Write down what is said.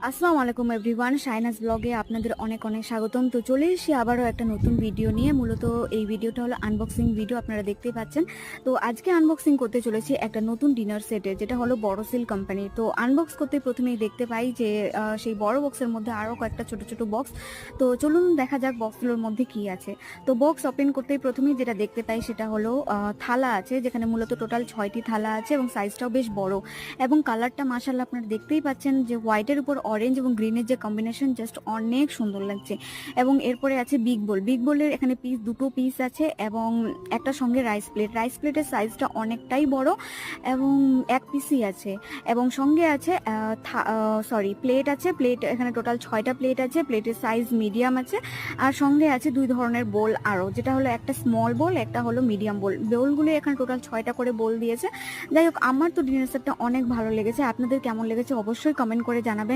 আসসালামু আলাইকুম এভরিওয়ান, শাইনাজ ব্লগে আপনাদের অনেক অনেক স্বাগতম। তো চলে এসেছি আবারও একটা নতুন ভিডিও নিয়ে। মূলত এই ভিডিওটা হলো আনবক্সিং ভিডিও, আপনারা দেখতেই পাচ্ছেন। তো আজকে আনবক্সিং করতে চলেছি একটা নতুন ডিনার সেটে, যেটা হলো বড়সিল কোম্পানি। তো আনবক্স করতে প্রথমেই দেখতে পাই যে সেই বড় বক্সের মধ্যে আরও কয়েকটা ছোট ছোট বক্স। তো চলুন দেখা যাক বক্সগুলোর মধ্যে কি আছে। তো বক্স ওপেন করতেই প্রথমেই যেটা দেখতে পাই সেটা হলো থালা আছে, যেখানে মূলত টোটাল 6টি থালা আছে এবং সাইজটাও বেশ বড় এবং কালারটা মাশাআল্লাহ আপনারা দেখতেই পাচ্ছেন যে হোয়াইটের উপর অরেঞ্জ এবং গ্রিনের যে কম্বিনেশন জাস্ট অনেক সুন্দর লাগছে। এবং এরপরে আছে বিগ বোলের এখানে দুটো পিস আছে এবং একটা সঙ্গে রাইস প্লেটের সাইজটা অনেকটাই বড় এবং এক পিসই আছে। এবং সঙ্গে আছে প্লেট আছে, প্লেট এখানে টোটাল 6টা প্লেট আছে, প্লেটের সাইজ মিডিয়াম আছে। আর সঙ্গে আছে দুই ধরনের বোল আরও, যেটা হলো একটা স্মল বোল, একটা হলো মিডিয়াম বোল। বোলগুলো এখানে টোটাল 6টা করে বোল দিয়েছে। যাই হোক, আমার তো ডিনার সেটটা অনেক ভালো লেগেছে। আপনাদের কেমন লেগেছে অবশ্যই কমেন্ট করে জানাবেন।